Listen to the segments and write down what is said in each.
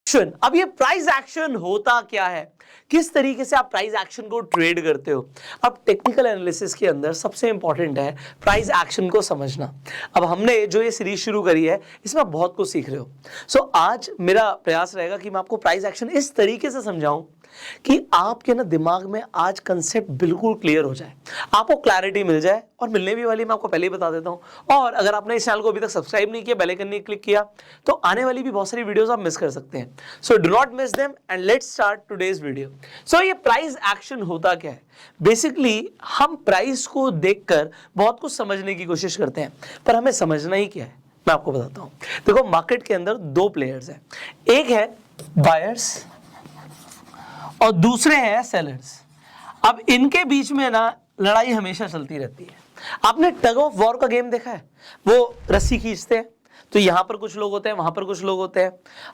Action. अब ये price action होता क्या है, किस तरीके से आप प्राइस एक्शन को ट्रेड करते हो। अब टेक्निकल एनालिसिस के अंदर सबसे इंपॉर्टेंट है प्राइस एक्शन को समझना। अब हमने जो ये सीरीज शुरू करी है इसमें आप बहुत कुछ सीख रहे हो। सो आज मेरा प्रयास रहेगा कि मैं आपको प्राइस एक्शन इस तरीके से समझाऊं कि आपके ना दिमाग में आज कंसेप्ट बिल्कुल क्लियर हो जाए, आपको क्लैरिटी मिल जाए, और मिलने भी वाली मैं आपको पहले ही बता देता हूं। और अगर आपने इस चैनल को अभी तक सब्सक्राइब नहीं किया, बेल आइकन नहीं क्लिक किया, तो आने वाली भी बहुत सारी वीडियोस आप मिस कर सकते हैं। So do not miss them and let's start today's video. So ये प्राइस एक्शन होता क्या है। बेसिकली हम प्राइस को देखकर बहुत कुछ समझने की कोशिश करते हैं, पर हमें समझना ही क्या है मैं आपको बताता हूं। देखो, मार्केट के अंदर दो प्लेयर्स हैं, एक है बायर्स और दूसरे हैं सेलर्स। अब इनके बीच में ना लड़ाई हमेशा चलती रहती है। आपने टग ऑफ वॉर का गेम देखा है, वो रस्सी खींचते हैं तो यहां पर कुछ लोग होते हैं, वहां पर कुछ लोग होते हैं।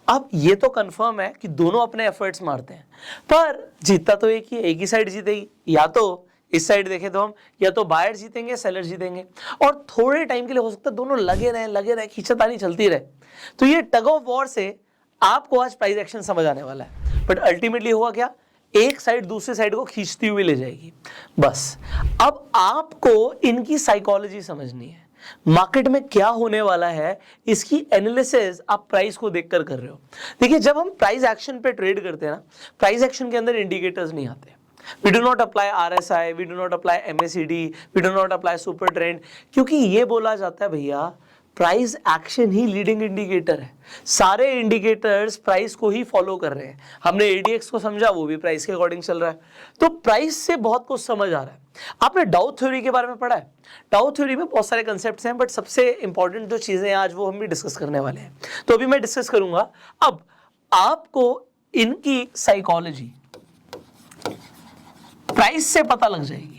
अब ये तो कंफर्म है कि दोनों अपने एफर्ट्स मारते हैं, पर जीतता तो एक ही साइड जीतेगी। या तो इस साइड देखें तो हम, या तो बायर जीतेंगे सेलर जीतेंगे, और थोड़े टाइम के लिए हो सकता है दोनों लगे रहे, खींचातानी चलती रहे। तो ये टग ऑफ वॉर से आपको आज प्राइस एक्शन समझ आने वाला है, बट अल्टीमेटली हुआ क्या, एक साइड दूसरे साइड को खींचती हुई ले जाएगी बस। अब आपको इनकी साइकोलॉजी समझनी है, मार्केट में क्या होने वाला है इसकी एनालिसिस आप प्राइस को देखकर कर रहे हो। देखिए, जब हम प्राइस एक्शन पे ट्रेड करते हैं ना, प्राइस एक्शन के अंदर इंडिकेटर्स नहीं आते। We do not apply RSI, we do not apply MACD, we do not apply super trend, क्योंकि ये बोला जाता है भैया प्राइस एक्शन ही लीडिंग इंडिकेटर है, सारे इंडिकेटर्स प्राइस को ही फॉलो कर रहे हैं। हमने ADX को समझा, वो भी प्राइस के अकॉर्डिंग चल रहा है, तो प्राइस से बहुत कुछ समझ आ रहा है। आपने डाउ थ्योरी के बारे में पढ़ा है, डाउ थ्योरी में बहुत सारे कंसेप्ट्स हैं, बट सबसे इंपॉर्टेंट जो चीजें हैं आज वो हम भी डिस्कस करने वाले हैं, तो अभी मैं डिस्कस करूंगा। अब आपको इनकी साइकोलॉजी प्राइस से पता लग जाएगी,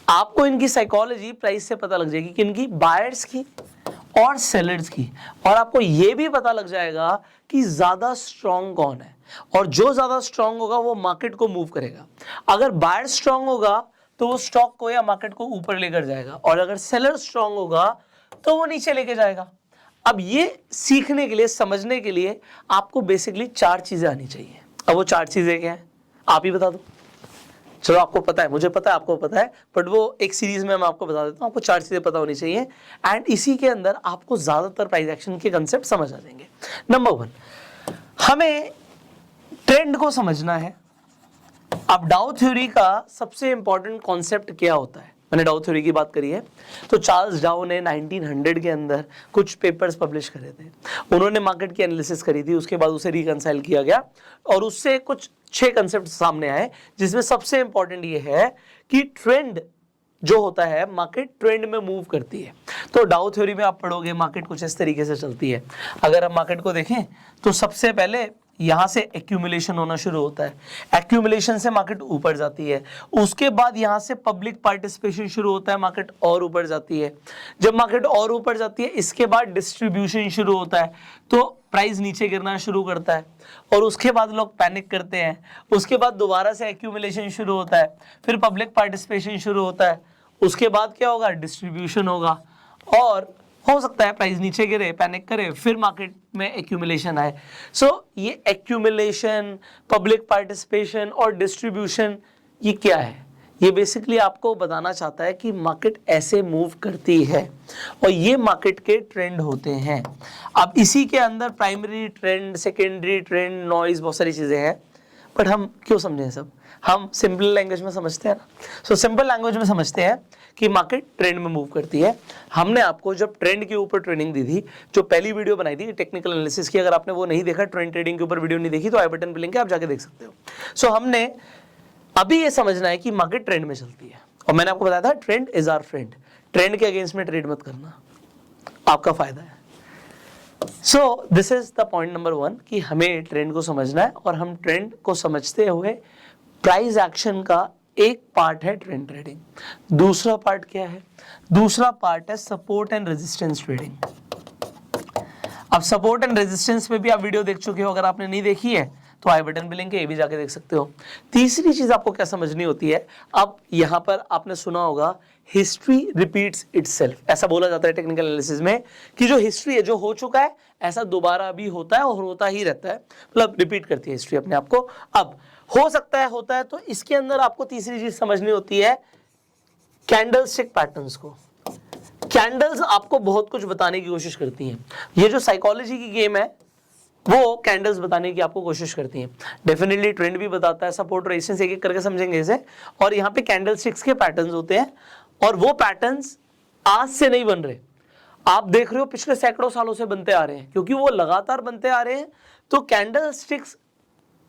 आपको इनकी साइकोलॉजी प्राइस से पता लग जाएगी, कि इनकी बायर्स की और सेलर्स की, और आपको यह भी पता लग जाएगा कि ज्यादा स्ट्रांग कौन है, और जो ज्यादा स्ट्रांग होगा वो मार्केट को मूव करेगा। अगर बायर स्ट्रांग होगा तो वो स्टॉक को या मार्केट को ऊपर लेकर जाएगा, और अगर सेलर स्ट्रांग होगा तो वो नीचे लेके जाएगा। अब ये सीखने के लिए, समझने के लिए आपको बेसिकली चार चीजें आनी चाहिए। अब वो चार चीजें क्या है आप ही बता दो। चलो, आपको पता है, मुझे पता है, आपको पता है, बट वो एक सीरीज में मैं आपको बता देता हूं। आपको चार चीजें पता होनी चाहिए, एंड इसी के अंदर आपको ज्यादातर प्राइस एक्शन के कंसेप्ट समझ आ जाएंगे। नंबर 1, हमें ट्रेंड को समझना है। अब डाउ थ्योरी का सबसे इंपॉर्टेंट कॉन्सेप्ट क्या होता है, मैंने डाउ थ्योरी की बात करी है, तो चार्ल्स डाउ ने 1900 के अंदर कुछ पेपर्स पब्लिश करे थे। उन्होंने मार्केट की एनालिसिस करी थी, उसके बाद उसे रिकंसाइल किया गया, और उससे कुछ 6 कंसेप्ट सामने आए, जिसमें सबसे इंपॉर्टेंट ये है कि ट्रेंड जो होता है, मार्केट ट्रेंड में मूव करती है। तो डाउ थ्योरी में आप पढ़ोगे मार्केट कुछ इस तरीके से चलती है। अगर हम मार्केट को देखें तो सबसे पहले यहां से एक्यूमुलेशन होना शुरू होता है, एक्यूमुलेशन से मार्केट ऊपर जाती है, उसके बाद यहां से पब्लिक पार्टिसिपेशन शुरू होता है, मार्केट और ऊपर जाती है। जब मार्केट और ऊपर जाती है, इसके बाद डिस्ट्रीब्यूशन शुरू होता है, तो प्राइस नीचे गिरना शुरू करता है, और उसके बाद लोग पैनिक करते हैं। उसके बाद दोबारा से एक्यूमुलेशन शुरू होता है, फिर पब्लिक पार्टिसिपेशन शुरू होता है, उसके बाद क्या होगा, डिस्ट्रीब्यूशन होगा, और हो सकता है प्राइस नीचे गिरे, पैनिक करे, फिर मार्केट में एक्यूमुलेशन आए। सो ये एक्यूमुलेशन, पब्लिक पार्टिसिपेशन और डिस्ट्रीब्यूशन, ये क्या है, ये बेसिकली आपको बताना चाहता है कि मार्केट ऐसे मूव करती है, और ये मार्केट के ट्रेंड होते हैं। अब इसी के अंदर primary trend, secondary trend, noise, बहुत सारी चीजें हैं, बट हम क्यों समझें सब, हम सिंपल लैंग्वेज में समझते हैं ना। सो सिंपल लैंग्वेज में समझते हैं कि मार्केट ट्रेंड में मूव करती है। हमने आपको जब ट्रेंड के ऊपर ट्रेनिंग दी थी, जो पहली वीडियो बनाई थी टेक्निकल एनालिसिस की, अगर आपने वो नहीं देखा, ट्रेंड ट्रेडिंग के ऊपर वीडियो नहीं देखी, तो आई बटन पे लिंक है, आप जाके देख सकते हो। सो हमने अभी ये समझना है कि मार्केट ट्रेंड में चलती है, और मैंने आपको बताया था trend is our friend, trend के अगेंस्ट में ट्रेड मत करना, आपका फायदा है। So this is the point number 1 कि हमें ट्रेंड को समझना है, और हम ट्रेंड को समझते हुए प्राइस एक्शन का एक पार्ट है ट्रेंड ट्रेडिंग। दूसरा पार्ट क्या है, दूसरा पार्ट है सपोर्ट एंड रेजिस्टेंस ट्रेडिंग। अब सपोर्ट एंड रेजिस्टेंस पे भी आप वीडियो देख चुके हो, अगर आपने नहीं देखी है तो आई बटन पे लिंक है, ये भी जाके देख सकते हो। तीसरी चीज आपको क्या समझनी होती है, अब यहां पर आपने सुना होगा हिस्ट्री रिपीट्स इटसेल्फ, ऐसा बोला जाता है टेक्निकल एनालिसिस में कि जो हिस्ट्री है, जो हो चुका है ऐसा दोबारा भी होता है और होता ही रहता है, मतलब रिपीट करती है हिस्ट्री अपने आप को। अब हो सकता है होता है, तो इसके अंदर आपको तीसरी चीज समझनी होती है कैंडलस्टिक पैटर्न्स को। कैंडल्स आपको बहुत कुछ बताने की कोशिश करती हैं। ये जो साइकोलॉजी की गेम है वो कैंडल्स बताने की आपको कोशिश करती हैं। डेफिनेटली ट्रेंड भी बताता है, सपोर्ट रेजिस्टेंस एक एक करके समझेंगे इसे। और यहाँ पे कैंडलस्टिक्स के पैटर्न्स होते हैं, और वो पैटर्न्स आज से नहीं बन रहे, आप देख रहे हो पिछले सैकड़ों सालों से बनते आ रहे हैं, क्योंकि वो लगातार बनते आ रहे हैं। तो कैंडलस्टिक्स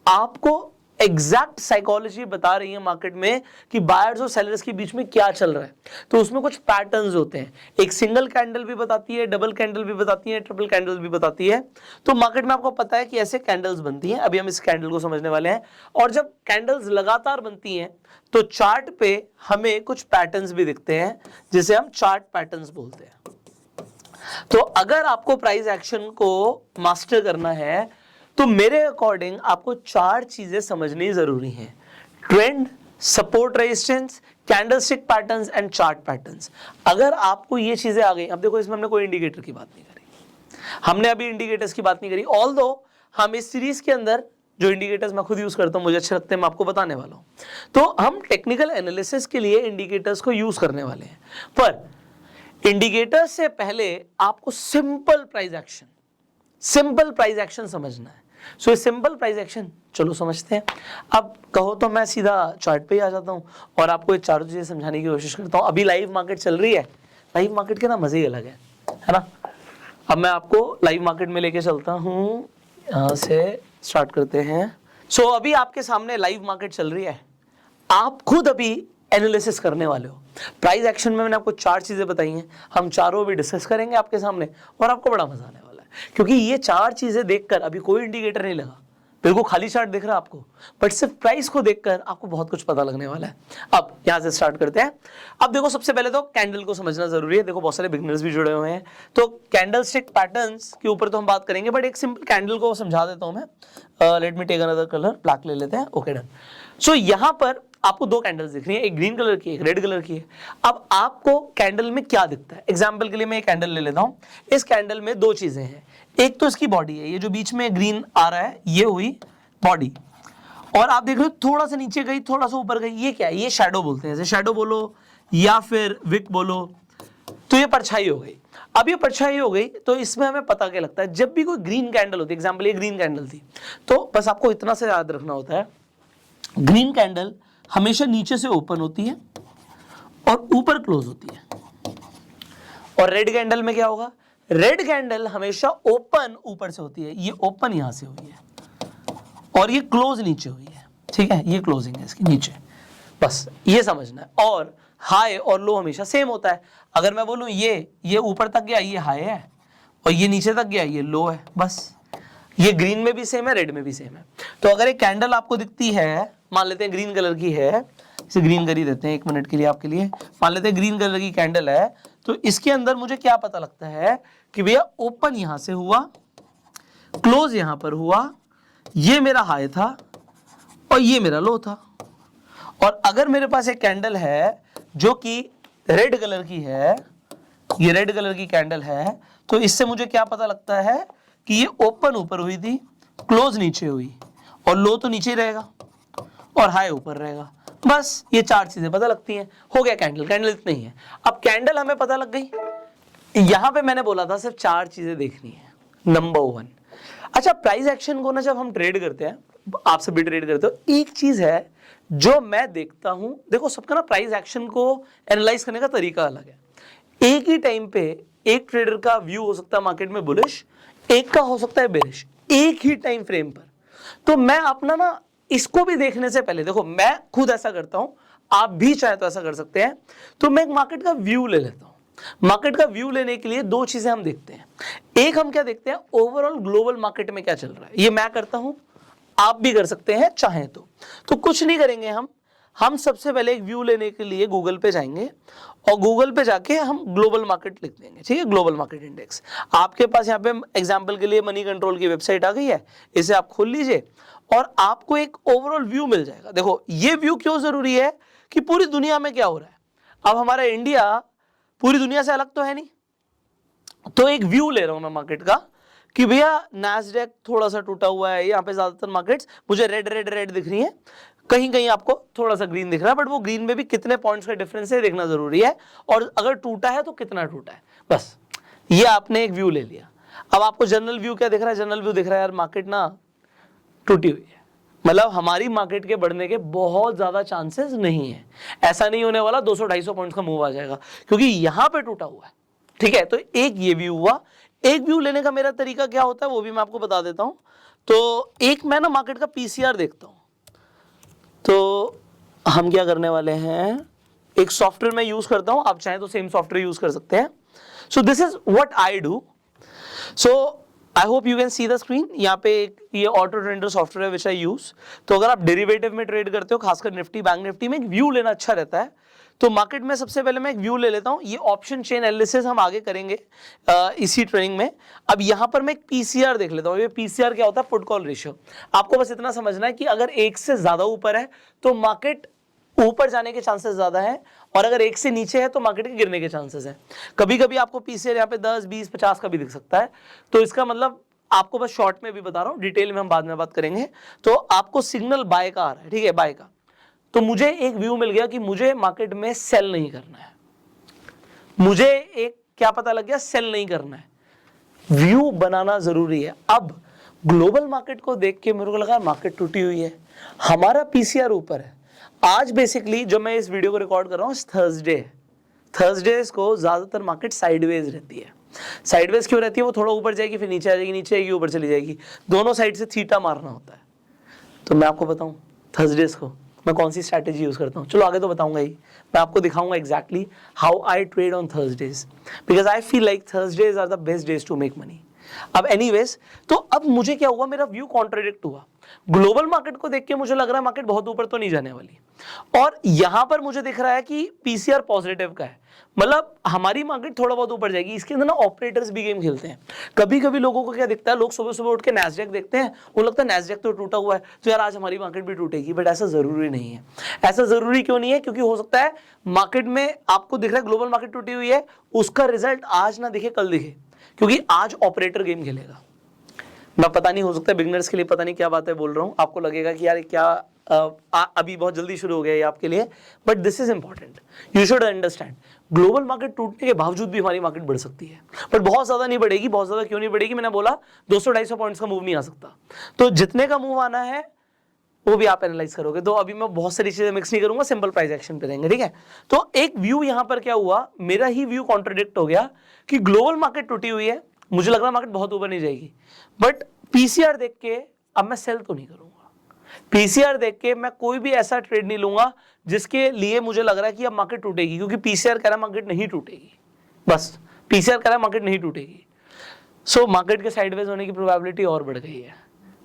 आपको एग्जैक्ट साइकोलॉजी बता रही है मार्केट में कि बायर्स और सेलर्स के बीच में क्या चल रहा है। तो उसमें कुछ पैटर्न्स होते हैं, एक सिंगल कैंडल भी बताती है, डबल कैंडल भी बताती है, ट्रिपल कैंडल भी बताती है। तो मार्केट में आपको पता है कि ऐसे कैंडल्स बनती हैं। अभी हम इस कैंडल को समझने वाले हैं। और जब कैंडल्स लगातार बनती हैं तो चार्ट पे हमें कुछ पैटर्न्स भी दिखते हैं, जिसे हम चार्ट पैटर्न्स बोलते हैं। तो अगर आपको प्राइस एक्शन को मास्टर करना है तो मेरे अकॉर्डिंग आपको 4 चीजें समझनी जरूरी हैं: trend, support resistance, candlestick patterns and chart patterns. अगर आपको ये चीजें आ गई, अब देखो इसमें हमने कोई इंडिकेटर की बात नहीं करी, हमने अभी इंडिकेटर्स की बात नहीं करी, ऑल्दो हम इस सीरीज के अंदर जो इंडिकेटर्स मैं खुद यूज करता हूं, मुझे अच्छे लगते हैं, मैं आपको बताने वाला हूं। तो हम टेक्निकल एनालिसिस के लिए इंडिकेटर्स को यूज करने वाले हैं, पर इंडिकेटर्स से पहले आपको सिंपल प्राइस एक्शन समझना है। सो ये सिंपल प्राइस एक्शन चलो समझते हैं। अब कहो तो मैं सीधा चार्ट पे ही आ जाता हूं और आपको ये चारों चीजें समझाने की कोशिश करता हूं। अभी लाइव मार्केट चल रही है, लाइव मार्केट के ना मजे ही अलग है ना। अब मैं आपको लाइव मार्केट में लेके चलता हूं, यहां से स्टार्ट करते हैं। सो अभी आपके सामने लाइव मार्केट चल रही है, आप खुद अभी एनालिसिस करने वाले हो। प्राइस एक्शन में मैंने आपको 4 चीजें बताई हैं, हम चारों भी डिस्कस करेंगे आपके सामने और आपको बड़ा मजा आने वाला है, क्योंकि ये 4 चीजें देखकर अभी कोई इंडिकेटर नहीं लगा, बिल्कुल खाली चार्ट दिख रहा है आपको, बट सिर्फ प्राइस को देखकर आपको बहुत कुछ पता लगने वाला है। अब यहां से स्टार्ट करते हैं। अब देखो सबसे पहले तो कैंडल को समझना जरूरी है। देखो बहुत सारे बिगिनर्स भी जुड़े हुए हैं, तो कैंडलस्टिक पैटर्न्स के ऊपर तो हम बात करेंगे, बट एक सिंपल कैंडल को समझा देता हूं मैं। Let me take another colour, black ले लेते हैं। Okay done. सो यहां पर आपको 2 कैंडल्स दिख रही है, एक ग्रीन कलर की, एक रेड कलर की है। अब आपको कैंडल में क्या दिखता है? एग्जांपल के लिए मैं एक कैंडल ले लेता हूं। इस कैंडल में 2 चीजें हैं, एक तो इसकी बॉडी है, ये जो बीच में ग्रीन आ रहा है ये हुई बॉडी, और आप देख रहे हो थोड़ा सा नीचे गई, थोड़ा सा ऊपर गई, ये क्या है? ये शैडो बोलते हैं, जैसे शैडो बोलो या फिर विक बोलो। तो ये परछाई हो गई। अब ये परछाई हो गई तो इसमें हमें पता क्या लगता है, जब भी कोई ग्रीन कैंडल होती है, एग्जांपल ये ग्रीन कैंडल थी, तो बस आपको इतना से याद रखना होता है, ग्रीन कैंडल हमेशा नीचे से ओपन होती है और ऊपर क्लोज होती है। और रेड कैंडल में क्या होगा? रेड कैंडल हमेशा ओपन ऊपर से होती है, ये ओपन यहां से हुई है और ये क्लोज नीचे हुई है, ठीक है, ये क्लोजिंग है इसकी नीचे, बस ये समझना है। और हाई और लो हमेशा सेम होता है। अगर मैं बोलूं ये ऊपर तक गया ये हाई है, और ये नीचे तक गया ये लो है, बस। ये ग्रीन में भी सेम है, रेड में भी सेम है। तो अगर एक कैंडल आपको दिखती है, मान लेते हैं ग्रीन कलर की है, इसे ग्रीन कर ही देते हैं 1 मिनट के लिए आपके लिए, मान लेते हैं ग्रीन कलर की कैंडल है, तो इसके अंदर मुझे क्या पता लगता है कि भैया ओपन यहां से हुआ, क्लोज यहां पर हुआ, ये मेरा हाई था और ये मेरा लो था। और अगर मेरे पास एक कैंडल है जो कि रेड कलर की है, ये रेड कलर की कैंडल है, तो इससे मुझे क्या पता लगता है कि ये ओपन ऊपर हुई थी, क्लोज नीचे हुई, और लो तो नीचे ही रहेगा और हाई ऊपर रहेगा। बस ये 4 चीजें पता लगती हैं, हो गया कैंडल। कैंडल इतना ही है। अब कैंडल हमें पता लग गई, यहां पे मैंने बोला था सिर्फ 4 चीजें देखनी है। नंबर 1, अच्छा प्राइस एक्शन को ना जब हम ट्रेड करते हैं, आप सब भी ट्रेड करते हो, एक चीज है जो मैं देखता हूं, देखो सबका ना प्राइस एक्शन को एनालाइज करने का तरीका अलग है। एक ही टाइम पे एक ट्रेडर का व्यू हो सकता है मार्केट में बुलिश, एक का हो सकता है बेरिश, एक ही टाइम फ्रेम पर। तो मैं अपना ना इसको भी देखने से पहले, देखो मैं खुद ऐसा करता हूं, आप भी चाहे तो ऐसा कर सकते हैं, तो मैं एक मार्केट का व्यू ले लेता हूं। मार्केट का व्यू लेने के लिए 2 चीजें हम देखते हैं। एक हम क्या देखते हैं, ओवरऑल ग्लोबल मार्केट में क्या चल रहा है। ये मैं करता हूं, आप भी कर सकते हैं चाहें तो कुछ नहीं करेंगे हम सबसे पहले एक व्यू लेने के लिए गूगल पे जाएंगे और गूगल पे जाके हम ग्लोबल मार्केट लिख देंगे, ठीक है, ग्लोबल मार्केट इंडेक्स। आपके पास यहाँ पे एग्जांपल के लिए मनी कंट्रोल की वेबसाइट आ गई है, इसे आप खोल लीजिए और आपको एक ओवरऑल व्यू मिल जाएगा। देखो ये व्यू क्यों जरूरी है कि पूरी दुनिया में क्या हो रहा है। अब हमारा इंडिया पूरी दुनिया से अलग तो है नहीं, तो एक व्यू ले रहा हूं मैं मार्केट का कि भैया नैस्डैक थोड़ा सा टूटा हुआ है, यहाँ पे ज्यादातर मार्केट्स मुझे रेड रेड रेड दिख रही हैं, कहीं कहीं आपको थोड़ा सा ग्रीन दिख रहा है, बट वो ग्रीन में भी कितने पॉइंट्स का डिफरेंस है देखना जरूरी है, और अगर टूटा है तो कितना टूटा है। बस ये आपने एक व्यू ले लिया। अब आपको जनरल व्यू क्या दिख रहा है? जनरल व्यू दिख रहा है यार मार्केट ना टूटी हुई है, मतलब हमारी मार्केट के बढ़ने के बहुत ज्यादा चांसेस नहीं है, ऐसा नहीं होने वाला 200-250 पॉइंट्स का मूव आ जाएगा क्योंकि यहां पे टूटा हुआ है। ठीक है, तो एक ये व्यू हुआ। एक व्यू लेने का मेरा तरीका क्या होता है वो भी मैं आपको बता देता हूं। तो एक मैं ना मार्केट का पीसीआर देखता हूं। तो हम क्या करने वाले हैं, एक सॉफ्टवेयर मैं यूज करता हूं, आप चाहें तो सेम सॉफ्टवेयर यूज कर सकते हैं। सो this is what I do. So I hope you can see the screen. यहाँ पे ये ऑटो ट्रेडर सॉफ्टवेयर है विच आई यूज। तो अगर आप डेरिवेटिव में ट्रेड करते हो, खासकर निफ्टी बैंक निफ्टी में, एक व्यू लेना अच्छा रहता है। तो मार्केट में सबसे पहले मैं एक व्यू ले लेता हूं। ये ऑप्शन चेन एनालिसिस हम आगे करेंगे इसी ट्रेनिंग में। अब यहां पर मैं एक पीसीआर देख लेता हूं। ये पीसीआर क्या होता है? Put call ratio. आपको बस इतना समझना है कि अगर एक से ज्यादा ऊपर है तो मार्केट ऊपर जाने के चांसेस ज्यादा है, और अगर एक से नीचे है तो मार्केट के गिरने के चांसेस हैं। कभी कभी आपको पीसीआर यहाँ पे 10, 20, 50 का भी दिख सकता है। तो इसका मतलब आपको बस शॉर्ट में भी बता रहा हूं, डिटेल में हम बाद में बात करेंगे। तो आपको सिग्नल बाय का आ रहा है, ठीक है, बाय का। तो मुझे एक व्यू मिल गया कि मुझे मार्केट में सेल नहीं करना है। मुझे एक क्या पता लग गया, सेल नहीं करना है। व्यू बनाना जरूरी है। अब ग्लोबल मार्केट को देख के मेरे को लगा मार्केट टूटी हुई है, हमारा पीसीआर ऊपर है। आज बेसिकली जो मैं इस वीडियो को रिकॉर्ड कर रहा हूं थर्सडेज को ज्यादातर मार्केट साइडवेज रहती है। साइडवेज क्यों रहती है? वो थोड़ा ऊपर जाएगी फिर नीचे आ जाएगी, नीचे आएगी ऊपर चली जाएगी, दोनों साइड से थीटा मारना होता है। तो मैं आपको बताऊं थर्सडेज को मैं कौन सी स्ट्रैटेजी यूज करता हूं, चलो आगे तो बताऊंगा ही, मैं आपको दिखाऊंगा exactly how I trade on Thursdays, because I feel like Thursdays are the best days to make money. अब एनीवेज, तो अब मुझे क्या हुआ, मेरा व्यू कॉन्ट्रडिक्ट हुआ। ग्लोबल मार्केट को देख के मुझे लग रहा है मार्केट बहुत ऊपर तो नहीं जाने वाली, और यहां पर मुझे दिख रहा है कि पीसीआर पॉजिटिव का है, मतलब हमारी मार्केट थोड़ा बहुत ऊपर जाएगी। इसके अंदर ना ऑपरेटर्स भी गेम खेलते हैं। कभी कभी लोगों को क्या दिखता है, लोग सुबह सुबह उठ के नैस्डैक देखते हैं, उनको लगता है नैस्डैक तो टूटा हुआ है तो यार आज हमारी मार्केट भी टूटेगी, बट ऐसा जरूरी नहीं है। ऐसा जरूरी क्यों नहीं है? क्योंकि हो सकता है मार्केट में आपको दिख रहा है ग्लोबल मार्केट टूटी हुई है, उसका रिजल्ट आज ना दिखे कल दिखे, क्योंकि आज ऑपरेटर गेम खेलेगा। मैं पता नहीं, हो सकता है बिगिनर्स के लिए पता नहीं क्या बात है बोल रहा हूं, आपको लगेगा कि यार क्या अभी बहुत जल्दी शुरू हो गया ये आपके लिए, but this is important, you should understand. Global market टूटने के बावजूद भी हमारी मार्केट बढ़ सकती है, बट बहुत ज्यादा नहीं बढ़ेगी। बहुत ज्यादा क्यों नहीं बढ़ेगी? मैंने बोला 200-250 पॉइंट्स का मूव नहीं आ सकता, तो जितने का मूव आना है वो भी आप एनालाइज करोगे। तो अभी मैं बहुत सारी चीजें मिक्स नहीं करूंगा, सिंपल प्राइस एक्शन पे रहेंगे, ठीक है। तो एक व्यू यहां पर क्या हुआ, मेरा ही व्यू कॉन्ट्रडिक्ट हो गया कि ग्लोबल मार्केट टूटी हुई है, मुझे लग रहा है मार्केट बहुत ऊपर नहीं जाएगी, बट पीसीआर देख के अब मैं सेल तो नहीं करूंगा। पीसीआर देख के मैं कोई भी ऐसा ट्रेड नहीं लूंगा जिसके लिए मुझे लग रहा है कि अब मार्केट टूटेगी, क्योंकि पीसीआर कह रहा है मार्केट नहीं टूटेगी। बस पीसीआर कह रहा है मार्केट नहीं टूटेगी। सो मार्केट के साइडवेज होने की प्रोबेबिलिटी और बढ़ गई है।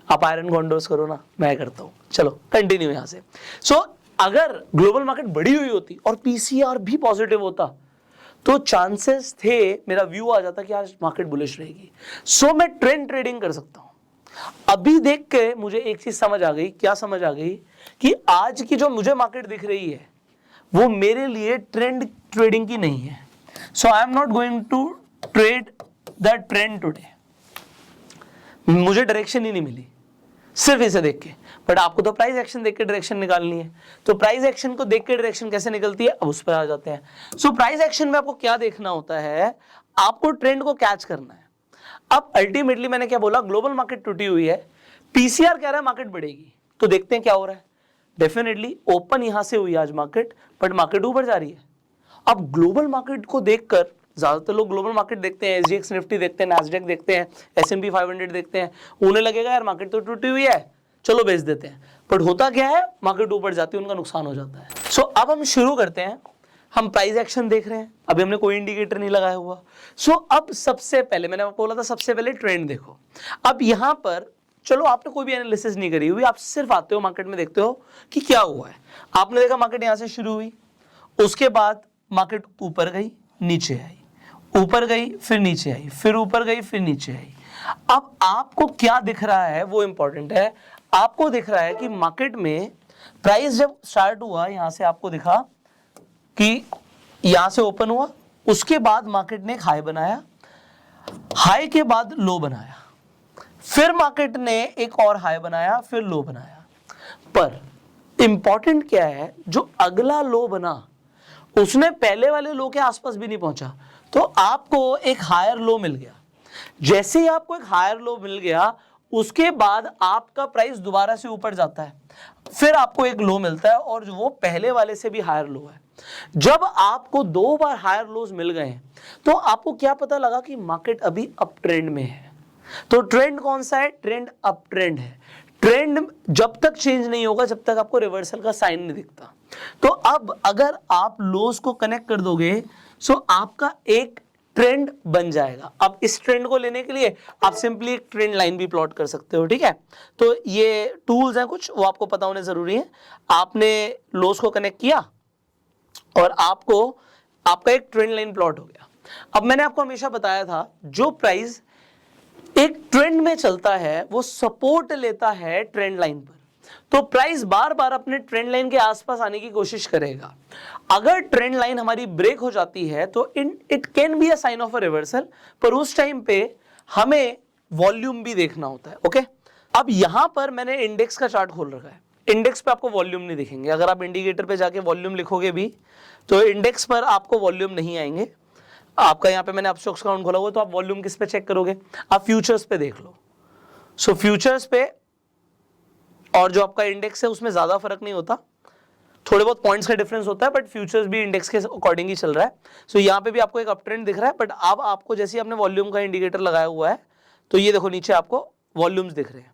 आप आयरन कॉन्डोर्स करो ना, मैं करता हूं। चलो कंटिन्यू यहां से। सो अगर ग्लोबल मार्केट बढ़ी हुई होती और पीसीआर भी पॉजिटिव होता तो चांसेस थे, मेरा व्यू आ जाता कि आज मार्केट बुलिश रहेगी। सो मैं ट्रेंड ट्रेडिंग कर सकता हूं। अभी देख के मुझे एक चीज समझ आ गई। क्या समझ आ गई? कि आज की जो मुझे मार्केट दिख रही है वो मेरे लिए ट्रेंड ट्रेडिंग की नहीं है। So I am not going to trade the trend today. मुझे डायरेक्शन ही नहीं मिली सिर्फ इसे देख के, बट आपको तो प्राइस एक्शन देख के डायरेक्शन निकालनी है। तो प्राइस एक्शन को देख के डायरेक्शन कैसे निकलती है, अब उस पर आ जाते हैं। सो प्राइस एक्शन में आपको क्या देखना होता है, आपको ट्रेंड को कैच करना है। अब अल्टीमेटली मैंने क्या बोला, ग्लोबल मार्केट टूटी हुई है, पीसीआर कह रहा है मार्केट बढ़ेगी, तो देखते हैं क्या हो रहा है। डेफिनेटली ओपन यहां से हुई आज मार्केट, बट मार्केट ऊपर जा रही है। अब ग्लोबल मार्केट को देखकर ज्यादातर लोग ग्लोबल मार्केट देखते हैं, एसजीएक्स निफ्टी देखते हैं, नैस्डैक देखते हैं, S&P 500 देखते हैं, उन्हें लगेगा यार मार्केट तो टूटी हुई है, चलो बेच देते हैं। बट होता क्या है, मार्केट ऊपर जाती है, उनका नुकसान हो जाता है। सो अब हम शुरू करते हैं। हम प्राइस एक्शन देख रहे हैं, अभी हमने कोई इंडिकेटर नहीं लगाया हुआ। सो अब सबसे पहले मैंने आपको बोला था सबसे पहले ट्रेंड देखो। अब यहां पर चलो आपने कोई भी एनालिसिस नहीं करी हुई, आप सिर्फ आते हो मार्केट में, देखते हो कि क्या हुआ है। आपने देखा मार्केट यहां से शुरू हुई, उसके बाद मार्केट ऊपर गई, नीचे आई, ऊपर गई, फिर नीचे आई, फिर ऊपर गई, फिर नीचे आई। अब आपको क्या दिख रहा है वो इंपॉर्टेंट है। आपको दिख रहा है कि मार्केट में प्राइस जब स्टार्ट हुआ, यहां से आपको दिखा कि यहां से ओपन हुआ, उसके बाद मार्केट ने एक हाई बनाया, हाई के बाद लो बनाया, फिर मार्केट ने एक और हाई बनाया, फिर लो बनाया, पर इंपॉर्टेंट क्या है, जो अगला लो बना उसने पहले वाले लो के आसपास भी नहीं पहुंचा, तो आपको एक हायर लो मिल गया। जैसे ही आपको एक हायर लो मिल गया, उसके बाद आपका प्राइस दोबारा से ऊपर जाता है, फिर आपको एक लो मिलता है और वो पहले वाले से भी हायर लो है। जब आपको 2 बार हायर लोज मिल गए तो आपको क्या पता लगा कि मार्केट अभी अप ट्रेंड में है। तो ट्रेंड कौन सा है? ट्रेंड अप ट्रेंड है। ट्रेंड जब तक चेंज नहीं होगा जब तक आपको रिवर्सल का साइन नहीं दिखता। तो अब अगर आप लोज को कनेक्ट कर दोगे सो आपका एक ट्रेंड बन जाएगा। अब इस ट्रेंड को लेने के लिए आप सिंपली एक ट्रेंड लाइन भी प्लॉट कर सकते हो, ठीक है। तो ये टूल्स हैं कुछ, वो आपको पता होने जरूरी है। आपने लोज को कनेक्ट किया और आपको आपका एक ट्रेंड लाइन प्लॉट हो गया। अब मैंने आपको हमेशा बताया था जो प्राइस एक ट्रेंड में चलता है वो सपोर्ट लेता है ट्रेंड लाइन पर, तो प्राइस बार बार अपने ट्रेंड लाइन के आसपास आने की कोशिश करेगा। अगर ट्रेंड लाइन हमारी ब्रेक हो जाती है तो it can be a sign of a reversal, पर उस टाइम पे हमें वॉल्यूम भी देखना होता है। ओके, अब यहां पर मैंने इंडेक्स का चार्ट खोल रखा है। इंडेक्स पे आपको वॉल्यूम नहीं दिखेंगे। अगर आप इंडिकेटर पे जाके वॉल्यूम लिखोगे भी तो इंडेक्स पर आपको वॉल्यूम नहीं आएंगे। आपका यहाँ पे मैंने अपस्टॉक्स अकाउंट खोला हुआ, तो आप वॉल्यूम किस पे चेक करोगे? आप फ्यूचर्स पे देख लो। सो फ्यूचर्स पे और जो आपका इंडेक्स है उसमें ज्यादा फर्क नहीं होता, थोड़े बहुत पॉइंट्स का डिफरेंस होता है, बट फ्यूचर्स भी इंडेक्स के अकॉर्डिंग ही चल रहा है। सो यहाँ पे भी आपको एक अप ट्रेंड दिख रहा है, बट अब आपको जैसे आपने वॉल्यूम का इंडिकेटर लगाया हुआ है तो ये देखो नीचे आपको वॉल्यूम्स दिख रहे हैं।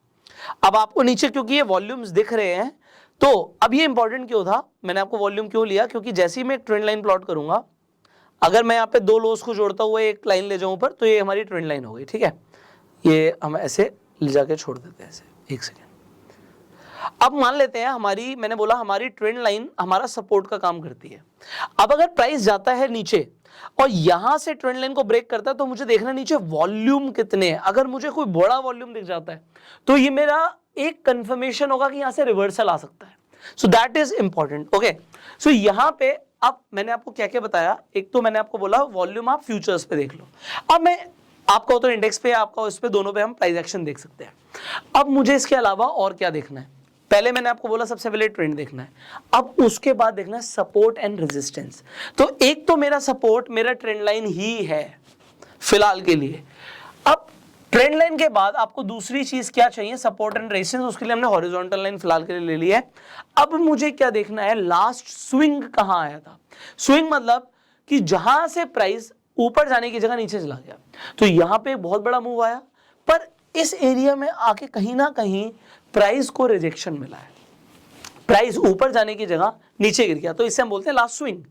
अब आपको नीचे क्योंकि ये वॉल्यूम्स दिख रहे हैं, तो अब ये इंपॉर्टेंट क्यों था, मैंने आपको वॉल्यूम क्यों लिया? क्योंकि जैसे ही मैं एक ट्रेंड लाइन प्लॉट करूंगा, अगर मैं यहाँ पे 2 लोस को जोड़ता हुआ एक लाइन ले जाऊं ऊपर, तो ये हमारी ट्रेंड लाइन हो गई, ठीक है। ये हम ऐसे ले जाके छोड़ देते हैं, ऐसे एक सेकेंड। अब मान लेते हैं हमारी, मैंने बोला हमारी ट्रेंड लाइन हमारा सपोर्ट का काम करती है। अब अगर प्राइस जाता है नीचे और यहां से ट्रेंड लाइन को ब्रेक करता है, तो मुझे देखना नीचे वॉल्यूम कितने हैं। अगर मुझे कोई बड़ा वॉल्यूम दिख जाता है तो ये मेरा एक कंफर्मेशन होगा कि यहां से रिवर्सल आ सकता है। So that is important. Okay, so यहां पे अब मैंने आपको क्या क्या बताया। एक तो मैंने आपको बोला वॉल्यूम आप फ्यूचर्स पे देख लो। अब मैं आपका तो इंडेक्स पे, आपका उस पे, दोनों पे हम प्राइस एक्शन देख सकते हैं। अब मुझे इसके अलावा और क्या देखना है? पहले मैंने आपको बोला सबसे पहले ट्रेंड देखना है, अब उसके बाद देखना है सपोर्ट एंड रेजिस्टेंस। तो एक तो मेरा सपोर्ट मेरा ट्रेंड लाइन ही है फिलहाल के लिए। अब ट्रेंड लाइन के बाद आपको दूसरी चीज क्या चाहिए? Support and resistance. उसके लिए हमने हॉरिजॉन्टल लाइन फिलहाल के लिए ले ली है। अब मुझे क्या देखना है? लास्ट स्विंग कहां आया था। स्विंग मतलब कि जहां से प्राइस ऊपर जाने की जगह नीचे चला गया। तो यहां पे बहुत बड़ा मूव आया, पर इस एरिया में आके कहीं ना कहीं प्राइस को रिजेक्शन मिला है। प्राइस ऊपर जाने की जगह नीचे गिर गया, तो इसे हम बोलते हैं लास्ट स्विंग।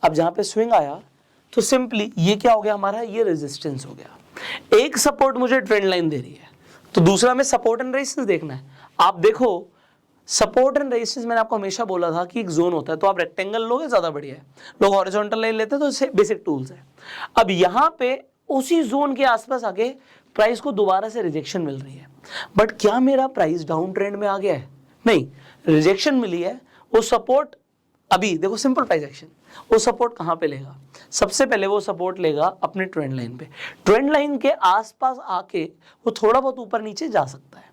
अब जहां पे स्विंग आया तो सिंपली ये क्या हो गया हमारा? ये रेजिस्टेंस हो गया। एक सपोर्ट मुझे ट्रेंड लाइन दे रही है, तो दूसरा में सपोर्ट एंड रेजिस्टेंस देखना है। आप देखो सपोर्ट एंड रेजिस्टेंस, मैंने आपको हमेशा बोला था कि एक जोन होता है, तो आप रेक्टेंगल लोगे ज्यादा बढ़िया है। लोग हॉरिजॉन्टल लाइन लेते हैं, तो इससे बेसिक टूल्स है। अब यहां पे उसी जोन के आसपास आके प्राइस को दोबारा से रिजेक्शन मिल रही है, बट क्या मेरा प्राइस डाउन ट्रेंड में आ गया है? नहीं, रिजेक्शन मिली है। वो सपोर्ट, अभी देखो सिंपल प्राइस एक्शन, वो सपोर्ट कहां पे लेगा? सबसे पहले वो सपोर्ट लेगा अपने ट्रेंड लाइन पे। ट्रेंड लाइन के आसपास आके वो थोड़ा बहुत ऊपर नीचे जा सकता है।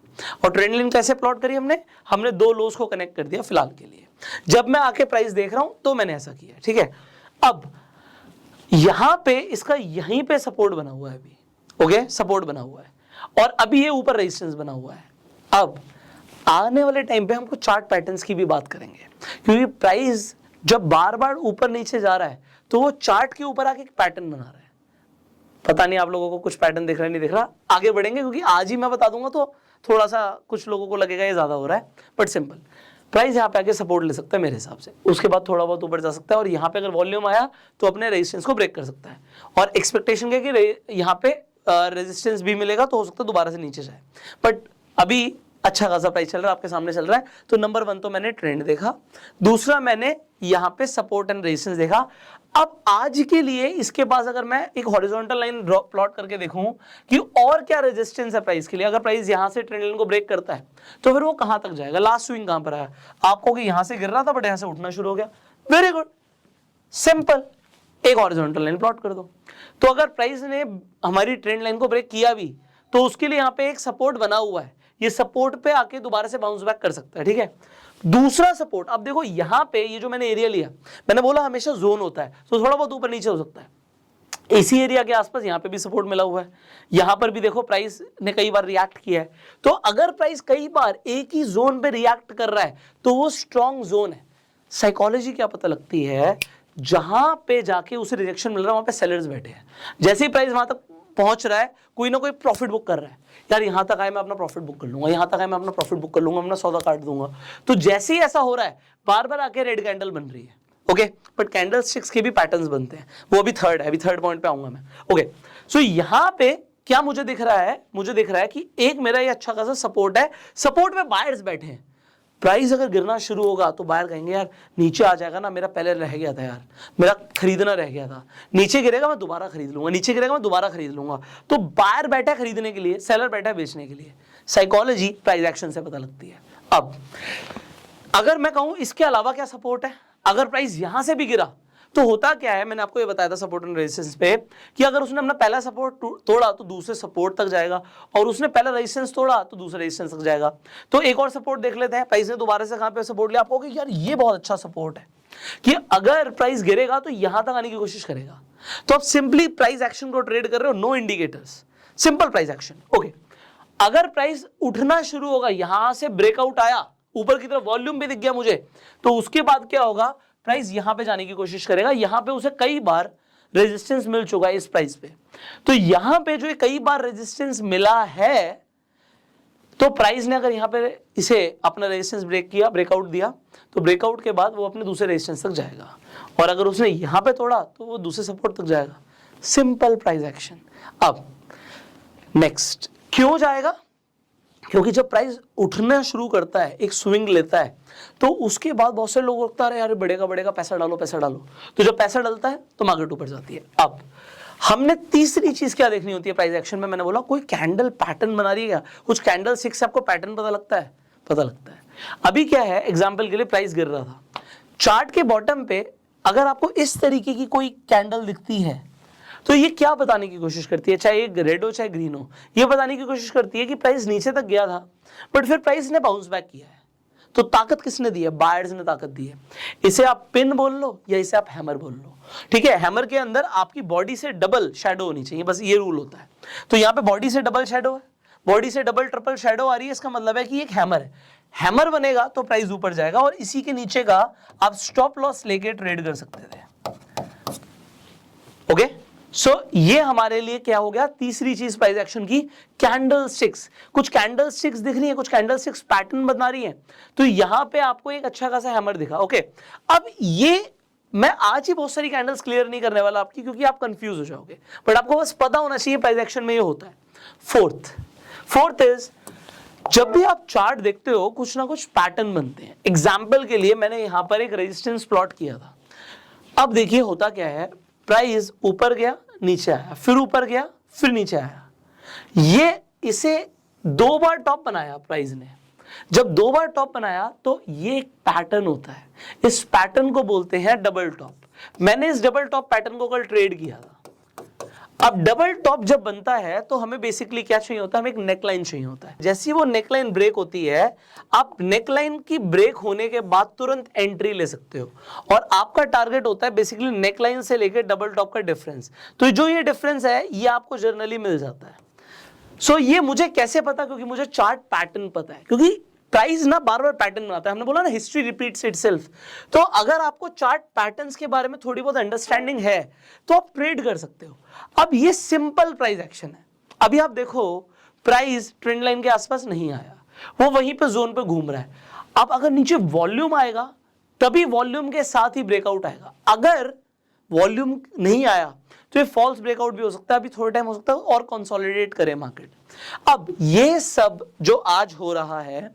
और ट्रेंड लाइन कैसे प्लॉट करी हमने 2 लोस को कनेक्ट कर दिया फिलहाल के लिए। जब मैं आके प्राइस देख रहा हूं तो मैंने ऐसा किया, ठीक है। अब यहां पे इसका यहीं पे सपोर्ट बना हुआ है अभी, ओके, सपोर्ट बना हुआ है, और अभी ये ऊपर रेजिस्टेंस बना हुआ है। अब आने वाले टाइम पे हम कुछ चार्ट पैटर्न्स की भी बात करेंगे, क्योंकि प्राइस जब बार बार ऊपर नीचे जा रहा है तो वो चार्ट के ऊपर आके एक पैटर्न बना रहा है। पता नहीं आप लोगों को कुछ पैटर्न दिख रहा है नहीं दिख रहा, आगे बढ़ेंगे, क्योंकि आज ही मैं बता दूंगा तो थोड़ा सा कुछ लोगों को लगेगा ये ज्यादा हो रहा है, बट सिंपल प्राइस यहाँ पे आके सपोर्ट ले सकता है मेरे हिसाब से, उसके बाद थोड़ा बहुत ऊपर जा सकता है, और यहाँ पे अगर वॉल्यूम आया तो अपने रेजिस्टेंस को ब्रेक कर सकता है। और एक्सपेक्टेशन क्या है कि यहाँ पे रेजिस्टेंस भी मिलेगा, तो हो सकता है दोबारा से नीचे जाए, बट अभी अच्छा खासा प्राइस चल रहा है, आपके सामने चल रहा है। तो नंबर 1 तो मैंने ट्रेंड देखा, दूसरा मैंने यहाँ पे सपोर्ट एंड रेजिस्टेंस देखा। अब आज के लिए इसके पास अगर मैं एक हॉरिजॉन्टल लाइन प्लॉट करके देखूं कि और क्या रेजिस्टेंस है प्राइस के लिए, अगर प्राइस यहां से ट्रेंड लाइन को ब्रेक करता है तो फिर वो कहां तक जाएगा? लास्ट स्विंग कहां पर आया? आपको कि यहां से गिर रहा था बट यहां से उठना शुरू हो गया। वेरी गुड, सिंपल, एक हॉरिजॉन्टल लाइन प्लॉट कर दो। तो अगर प्राइस ने हमारी ट्रेंड लाइन को ब्रेक किया भी तो उसके लिए यहाँ पे एक सपोर्ट बना हुआ है, ये सपोर्ट पे आके दोबारा से बाउंस बैक कर सकता है, ठीक है। दूसरा सपोर्ट, अब देखो यहाँ पे ये जो मैंने एरिया लिया, मैंने बोला हमेशा जोन होता है, तो थोड़ा बहुत ऊपर नीचे हो सकता है। इसी एरिया के आसपास यहाँ पे भी सपोर्ट मिला हुआ है, यहाँ पर भी देखो प्राइस ने कई बार रिएक्ट किया है। तो अगर प्राइस कई बार एक ही जोन पे रिएक्ट कर रहा है तो वो स्ट्रॉन्ग जोन है। साइकोलॉजी क्या पता लगती है, जहां पे जाके उसे रिजेक्शन मिल रहा है वहां पे सेलर्स बैठे हैं। जैसे ही प्राइस वहां तक पहुंच रहा है, कोई ना कोई प्रॉफिट बुक कर रहा है, यार यहां तक आए मैं अपना प्रॉफिट बुक कर लूंगा, यहां तक आए मैं अपना प्रॉफिट बुक कर लूंगा, अपना सौदा काट दूंगा। तो जैसे ही ऐसा हो रहा है, बार बार आके रेड कैंडल बन रही है, ओके। बट कैंडल स्टिक्स के भी पैटर्न्स बनते हैं, वो अभी थर्ड है, अभी थर्ड पॉइंट पे आऊंगा मैं, ओके। सो यहां पे क्या मुझे दिख रहा है, मुझे दिख रहा है कि एक मेरा ये अच्छा खासा सपोर्ट है, सपोर्ट में बायर्स बैठे हैं। प्राइस अगर गिरना शुरू होगा तो बायर कहेंगे यार नीचे आ जाएगा ना, मेरा पहले रह गया था यार, मेरा खरीदना रह गया था, नीचे गिरेगा मैं दोबारा खरीद लूंगा, नीचे गिरेगा मैं दोबारा खरीद लूंगा। तो बायर बैठा है खरीदने के लिए, सेलर बैठा है बेचने के लिए। साइकोलॉजी प्राइस एक्शन से पता लगती है। अब अगर मैं कहूं इसके अलावा क्या सपोर्ट है, अगर प्राइस यहां से भी गिरा तो होता क्या है, मैंने आपको ये बताया था सपोर्ट एंड रेजिस्टेंस पे, कि अगर उसने अपना पहला सपोर्ट तोड़ा तो दूसरे सपोर्ट तक जाएगा, और उसने पहला रेजिस्टेंस तोड़ा तो दूसरे रेजिस्टेंस तक जाएगा। तो एक और सपोर्ट देख लेते हैं, प्राइस ने दोबारा से कहां पे सपोर्ट लिया, आपको यार ये बहुत अच्छा सपोर्ट है कि अगर प्राइस गिरेगा तो यहां तक आने की कोशिश करेगा। तो आप सिंपली प्राइस एक्शन को ट्रेड कर रहे हो, no indicators, simple price action, okay. अगर प्राइस उठना शुरू होगा, यहां से ब्रेकआउट आया ऊपर की तरफ, वॉल्यूम भी दिख गया मुझे, तो उसके बाद क्या होगा, प्राइस यहां पे जाने की कोशिश करेगा। यहां पे उसे कई बार रेजिस्टेंस मिल चुका है इस प्राइस पे, तो यहां पे जो कई बार रेजिस्टेंस मिला है, तो प्राइस ने अगर यहां पे इसे अपना रेजिस्टेंस ब्रेक किया, ब्रेकआउट दिया, तो ब्रेकआउट के बाद वो अपने दूसरे रेजिस्टेंस तक जाएगा, और अगर उसने यहां पे तोड़ा तो वो दूसरे सपोर्ट तक जाएगा। Simple price action. अब नेक्स्ट, क्यों जाएगा, क्योंकि जब प्राइस उठना शुरू करता है, एक स्विंग लेता है, तो उसके बाद बहुत से लोग लगता है यार बढ़ेगा बढ़ेगा, पैसा डालो पैसा डालो, तो जब पैसा डलता है तो मार्केट ऊपर जाती है। अब हमने तीसरी चीज क्या देखनी होती है प्राइस एक्शन में, मैंने बोला कोई कैंडल पैटर्न बना रही है क्या, कुछ कैंडल स्टिक से आपको पैटर्न पता लगता है, पता लगता है। अभी क्या है, एग्जाम्पल के लिए प्राइस गिर रहा था, चार्ट के बॉटम पे अगर आपको इस तरीके की कोई कैंडल दिखती है, तो ये क्या बताने की कोशिश करती है, चाहे ये रेड हो चाहे ग्रीन हो, ये बताने की कोशिश करती है कि प्राइस नीचे तक गया था, बट फिर प्राइस ने बाउंस बैक किया है। तो ताकत किसने दी है, बायर्स ने ताकत दी है। इसे आप पिन बोल लो या इसे आप हैमर बोल लो, ठीक है। हैमर के अंदर आपकी बॉडी से डबल शैडो होनी चाहिए, बस ये रूल होता है। तो यहाँ पे बॉडी से डबल शैडो है, बॉडी से डबल ट्रिपल शैडो आ रही है, इसका मतलब है कि एक हैमर है। हैमर बनेगा तो प्राइस ऊपर जाएगा, और इसी के नीचे का आप स्टॉप लॉस लेके ट्रेड कर सकते थे, ओके। सो ये हमारे लिए क्या हो गया, तीसरी चीज प्राइस एक्शन की, कैंडल स्टिक्स। कुछ कैंडल स्टिक्स दिख रही है, कुछ कैंडल स्टिक्स पैटर्न बना रही है, तो यहां पे आपको एक अच्छा खासा हैमर दिखा, ओके। अब ये मैं आज ही बहुत सारी कैंडल्स क्लियर नहीं करने वाला आपकी, क्योंकि आप कंफ्यूज हो जाओगे, बट आपको बस पता होना चाहिए प्राइस एक्शन में ये होता है। फोर्थ इज, जब भी आप चार्ट देखते हो कुछ ना कुछ पैटर्न बनते हैं। एग्जाम्पल के लिए मैंने यहां पर एक रेजिस्टेंस प्लॉट किया था। अब देखिए होता क्या है, प्राइस ऊपर गया नीचे आया, फिर ऊपर गया फिर नीचे आया, ये इसे 2 बार टॉप बनाया प्राइस ने। जब 2 बार टॉप बनाया तो ये एक पैटर्न होता है, इस पैटर्न को बोलते हैं डबल टॉप। मैंने इस डबल टॉप पैटर्न को कल ट्रेड किया था। अब डबल टॉप जब बनता है तो हमें बेसिकली क्या चाहिए होता है, हमें एक नेकलाइन चाहिए होता है। जैसी वो नेकलाइन ब्रेक होती है, आप नेकलाइन की ब्रेक होने के बाद तुरंत एंट्री ले सकते हो, और आपका टारगेट होता है बेसिकली नेकलाइन से लेकर डबल टॉप का डिफरेंस। तो जो ये डिफरेंस है ये आपको जर्नली मिल जाता है। सो ये मुझे कैसे पता, क्योंकि मुझे चार्ट पैटर्न पता है, क्योंकि प्राइस ना बार बार पैटर्न बनाता है। हमने बोला ना हिस्ट्री रिपीट्स इटसेल्फ। तो अगर आपको चार्ट पैटर्न्स के बारे में थोड़ी बहुत अंडरस्टैंडिंग है तो आप ट्रेड कर सकते हो। अब ये सिंपल प्राइस एक्शन है। अभी आप देखो प्राइस ट्रेंड लाइन के आसपास नहीं आया, वो वहीं पे जोन पे घूम रहा है। अब अगर नीचे वॉल्यूम आएगा तभी वॉल्यूम के साथ ही ब्रेकआउट आएगा। अगर वॉल्यूम नहीं आया तो ये फॉल्स ब्रेकआउट भी हो सकता है, अभी थोड़ा टाइम हो सकता है और कंसोलिडेट करे मार्केट। अब ये सब जो आज हो रहा है,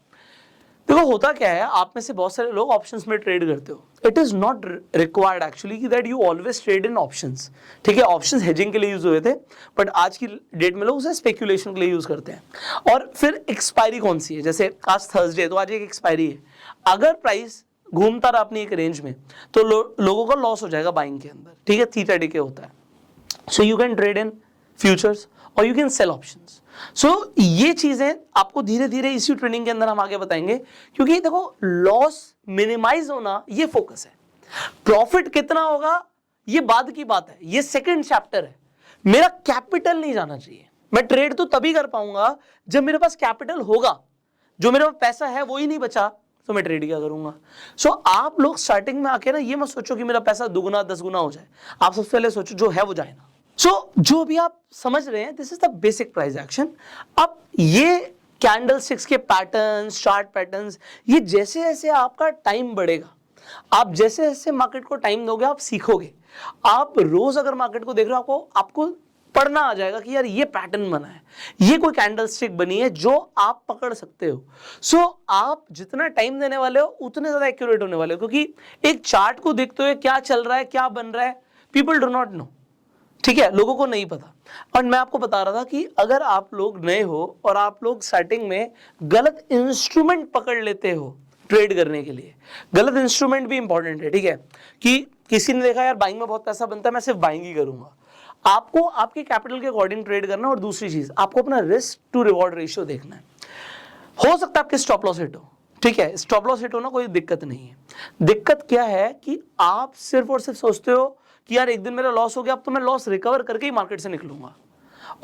देखो होता क्या है, आप में से बहुत सारे लोग ऑप्शंस में ट्रेड करते हो। It is not required actually that you always trade in options, ठीक है। ऑप्शंस हेजिंग के लिए यूज हुए थे, बट आज की डेट में लोग उसे स्पेक्यूलेशन के लिए यूज करते हैं। और फिर एक्सपायरी कौन सी है, जैसे आज थर्सडे तो आज एक एक्सपायरी है। अगर प्राइस घूमता रहा अपनी एक रेंज में तो लोगों का लॉस हो जाएगा बाइंग के अंदर, ठीक है। थीटा डीके होता है। So you can trade in futures और यू कैन सेल ऑप्शंस। सो ये चीजें आपको धीरे धीरे इसी ट्रेनिंग के अंदर हम आगे बताएंगे, क्योंकि देखो लॉस मिनिमाइज होना ये फोकस है, प्रॉफिट कितना होगा ये बाद की बात है, ये सेकंड चैप्टर है। मेरा कैपिटल नहीं जाना चाहिए। मैं ट्रेड तो तभी कर पाऊंगा जब मेरे पास कैपिटल होगा, जो मेरे पास पैसा है वो ही नहीं बचा तो मैं ट्रेड क्या करूंगा। सो आप लोग स्टार्टिंग में आके ना ये मत सोचो कि मेरा पैसा 2 गुना 10 गुना हो जाए, आप सबसे पहले सोचो जो है वो जाए ना। सो जो भी आप समझ रहे हैं, this is the basic price action. अब ये कैंडल स्टिक्स के पैटर्न्स, चार्ट पैटर्न्स, ये जैसे जैसे आपका टाइम बढ़ेगा, आप जैसे जैसे मार्केट को टाइम दोगे आप सीखोगे। आप रोज अगर मार्केट को देख रहे हो, आपको पढ़ना आ जाएगा कि यार ये पैटर्न बना है, ये कोई कैंडल स्टिक बनी है जो आप पकड़ सकते हो। सो आप जितना टाइम देने वाले हो उतने ज्यादा एक्यूरेट होने वाले हो, क्योंकि एक चार्ट को देखते हुए क्या चल रहा है क्या बन रहा है पीपल डू नॉट नो, ठीक है, लोगों को नहीं पता। और मैं आपको बता रहा था कि अगर आप लोग नए हो और आप लोग स्टार्टिंग में गलत इंस्ट्रूमेंट पकड़ लेते हो ट्रेड करने के लिए, गलत इंस्ट्रूमेंट भी इंपॉर्टेंट है, ठीक है, कि किसी ने देखा यार बाइंग में बहुत पैसा बनता है मैं सिर्फ बाइंग ही करूंगा। आपको आपके कैपिटल के अकॉर्डिंग ट्रेड करना, और दूसरी चीज आपको अपना रिस्क टू रिवॉर्ड रेशियो देखना है। हो सकता है आपके स्टॉप लॉस हिट हो, ठीक है, स्टॉप लॉस हिट होना कोई दिक्कत नहीं है। दिक्कत क्या है कि आप सिर्फ और सिर्फ सोचते हो कि यार एक दिन मेरा लॉस हो गया, अब तो मैं लॉस रिकवर करके ही मार्केट से निकलूंगा,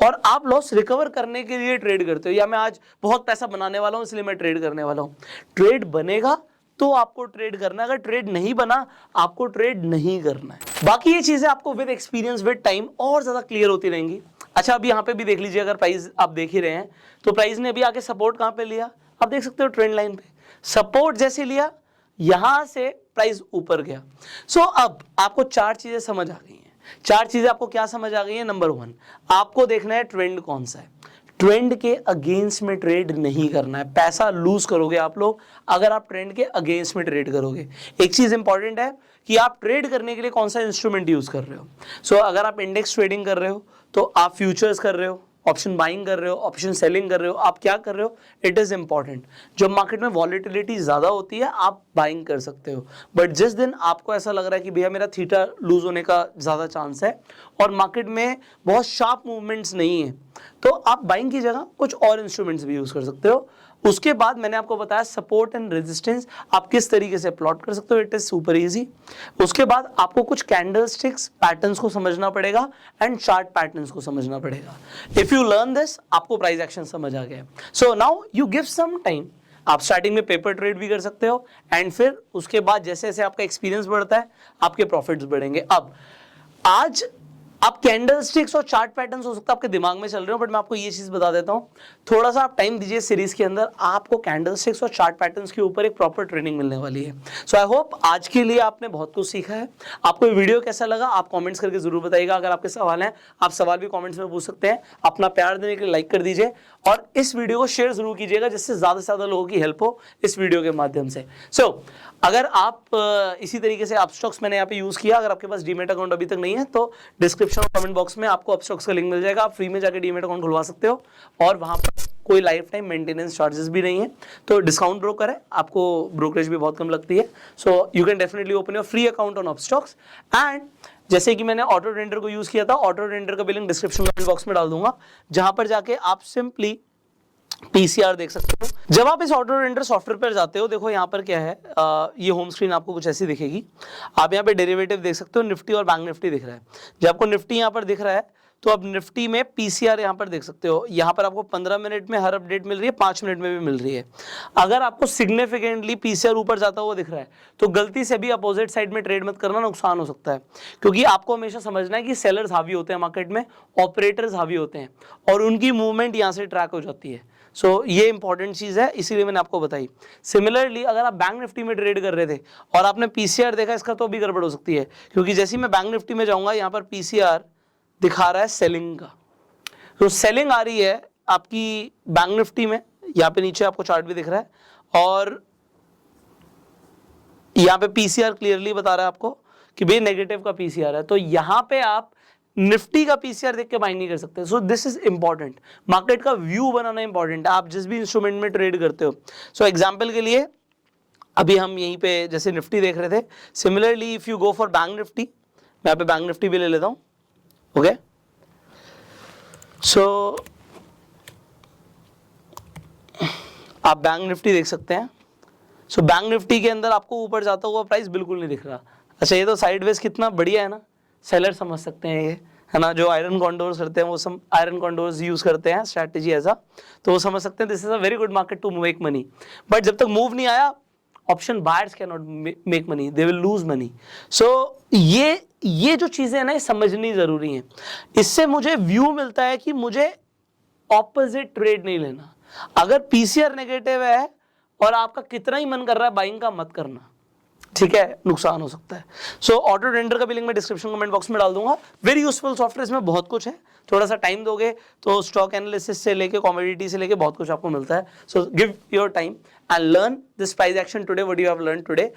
और आप लॉस रिकवर करने के लिए ट्रेड करते हो, या मैं आज बहुत पैसा बनाने वाला हूं इसलिए मैं ट्रेड करने वाला हूं। ट्रेड बनेगा तो आपको ट्रेड करना है, अगर ट्रेड नहीं बना आपको ट्रेड नहीं करना है। बाकी ये चीजें आपको विद एक्सपीरियंस विद टाइम और ज्यादा क्लियर होती रहेंगी। अच्छा, अभी यहाँ पे भी देख लीजिए, अगर प्राइस आप देख ही रहे हैं तो प्राइस ने अभी आके सपोर्ट कहां पे लिया, आप देख सकते हो ट्रेंड लाइन पे सपोर्ट जैसे लिया, यहां से प्राइस ऊपर गया। सो अब आपको 4 चीजें समझ आ गई हैं। 4 चीजें आपको क्या समझ आ गई है? नंबर 1, आपको देखना है ट्रेंड कौन सा है, ट्रेंड के अगेंस्ट में ट्रेड नहीं करना है, पैसा लूज करोगे आप लोग अगर आप ट्रेंड के अगेंस्ट में ट्रेड करोगे। एक चीज इंपॉर्टेंट है कि आप ट्रेड करने के लिए कौन सा इंस्ट्रूमेंट यूज कर रहे हो। सो अगर आप इंडेक्स ट्रेडिंग कर रहे हो तो आप फ्यूचर्स कर रहे हो, ऑप्शन बाइंग कर रहे हो, ऑप्शन सेलिंग कर रहे हो, आप क्या कर रहे हो, इट इज इंपॉर्टेंट। जब मार्केट में वॉलेटिलिटी ज्यादा होती है आप बाइंग कर सकते हो, बट जिस दिन आपको ऐसा लग रहा है कि भैया मेरा थीटा लूज होने का ज्यादा चांस है और मार्केट में बहुत शार्प मूवमेंट्स नहीं है, तो आप बाइंग की जगह कुछ और इंस्ट्रूमेंट्स भी यूज कर सकते हो। उसके बाद मैंने आपको बताया सपोर्ट एंड रेजिस्टेंस आप किस तरीके से प्लॉट कर सकते हो, इट इज सुपर इजी। उसके बाद आपको कुछ कैंडल स्टिक्स पैटर्न्स को समझना पड़ेगा एंड चार्ट पैटर्न्स को समझना पड़ेगा। इफ यू लर्न दिस आपको प्राइस एक्शन समझ आ गया। So now you give some time, आप स्टार्टिंग में पेपर ट्रेड भी कर सकते हो एंड फिर उसके बाद जैसे जैसे आपका एक्सपीरियंस बढ़ता है आपके प्रॉफिट्स बढ़ेंगे। अब आज आप कैंडल स्टिक्स और चार्ट पैटर्न्स हो सकता है आपके दिमाग में चल रहे हो, बट मैं आपको ये चीज बता देता हूं, थोड़ा सा आप टाइम दीजिए सीरीज के अंदर, आपको कैंडल स्टिक्स और चार्ट पैटर्न्स के ऊपर एक प्रॉपर ट्रेनिंग मिलने वाली है। सो आई होप आज के लिए आपने बहुत कुछ सीखा है। आपको ये वीडियो कैसा लगा आप कमेंट्स करके जरूर बताइएगा। अगर आपके सवाल हैं आप सवाल भी कमेंट्स में पूछ सकते हैं। अपना प्यार देने के लिए लाइक कर दीजिए और इस वीडियो को शेयर जरूर कीजिएगा जिससे ज्यादा से ज्यादा लोगों की हेल्प हो इस वीडियो के माध्यम से। सो अगर आप इसी तरीके से अपस्टॉक्स मैंने यहाँ पे यूज किया, अगर आपके पास डीमेट अकाउंट अभी तक नहीं है तो डिस्क्रिप्शन और कमेंट बॉक्स में आपको अपस्टॉक्स का लिंक मिल जाएगा, आप फ्री में जाके डीमेट अकाउंट खुलवा सकते हो और वहां पर कोई लाइफ टाइम मेंटेनेंस चार्जेस भी नहीं है। तो डिस्काउंट ब्रोकर है, आपको ब्रोकरेज भी बहुत कम लगती है। So you can definitely open your free account on Upstox. And जैसे कि मैंने ऑटो ट्रेडर को यूज किया था, ऑटो ट्रेडर का भी लिंक डिस्क्रिप्शन कमेंट बॉक्स में डाल दूंगा, जहां पर जाके आप सिंपली पीसीआर देख सकते हो। जब आप इस ऑटो ट्रेडर सॉफ्टवेयर पर जाते हो, देखो यहाँ पर क्या है, ये होम स्क्रीन आपको कुछ ऐसी दिखेगी। आप यहाँ पे डेरिवेटिव देख सकते हो, निफ्टी और बैंक निफ्टी दिख रहा है। जब आपको निफ्टी यहाँ पर दिख रहा है तो अब निफ्टी में पीसीआर यहाँ पर देख सकते हो, यहाँ पर आपको 15 मिनट में हर अपडेट मिल रही है, 5 मिनट में भी मिल रही है। अगर आपको सिग्निफिकेंटली पीसीआर ऊपर जाता हुआ दिख रहा है तो गलती से भी अपोजिट साइड में ट्रेड मत करना, नुकसान हो सकता है। क्योंकि आपको हमेशा समझना है कि सेलर्स हावी होते हैं मार्केट में, ऑपरेटर्स हावी होते हैं और उनकी मूवमेंट यहाँ से ट्रैक हो जाती है। सो ये इंपॉर्टेंट चीज है, इसीलिए मैंने आपको बताई। सिमिलरली अगर आप बैंक निफ्टी में ट्रेड कर रहे थे और आपने पीसीआर देखा, इसका तो भी गड़बड़ हो सकती है, क्योंकि जैसे ही मैं बैंक निफ्टी में जाऊंगा यहाँ पर पीसीआर दिखा रहा है सेलिंग का, तो सेलिंग आ रही है आपकी बैंक निफ्टी में। यहाँ पे नीचे आपको चार्ट भी दिख रहा है और यहाँ पे पीसीआर क्लियरली बता रहा है आपको कि भाई नेगेटिव का पीसीआर है, तो यहाँ पे आप निफ्टी का पीसीआर देख के बाइंग नहीं कर सकते। सो दिस इज इंपॉर्टेंट, मार्केट का व्यू बनाना इंपॉर्टेंट है आप जिस भी इंस्ट्रूमेंट में ट्रेड करते हो। सो एग्जांपल के लिए अभी हम यहीं पे जैसे निफ्टी देख रहे थे, similarly if you go for bank Nifty, मैं यहाँ पे बैंक निफ्टी भी ले लेता हूँ, ओके। सो आप बैंक निफ्टी देख सकते हैं। सो बैंक निफ्टी के अंदर आपको ऊपर जाता हुआ प्राइस बिल्कुल नहीं दिख रहा। अच्छा, ये तो साइडवेज कितना बढ़िया है ना, सेलर समझ सकते हैं ये, है ना, जो आयरन कॉन्डोर्स करते हैं वो सब आयरन कॉन्डोर्स यूज करते हैं स्ट्रैटेजी ऐसा, तो वो समझ सकते हैं this is a very good market to make money. But जब तक मूव नहीं आया, option buyers can not make money, they will lose money. So ये जो चीजें हैं ना, ये समझनी जरूरी है। इससे मुझे व्यू मिलता है कि मुझे ऑपोजिट ट्रेड नहीं लेना। अगर पीसीआर नेगेटिव है और आपका कितना ही मन कर रहा है बाइंग का, मत करना, ठीक है, नुकसान हो सकता है। सो ऑटो टेंडर का भी लिंक मैं डिस्क्रिप्शन कमेंट बॉक्स में डाल दूंगा। वेरी यूजफुल सॉफ्टवेयर, इसमें बहुत कुछ है, थोड़ा सा टाइम दोगे तो स्टॉक एनालिसिस से लेके कमोडिटी से लेके बहुत कुछ आपको मिलता है। So give your time and learn this price action today, what you have learn today.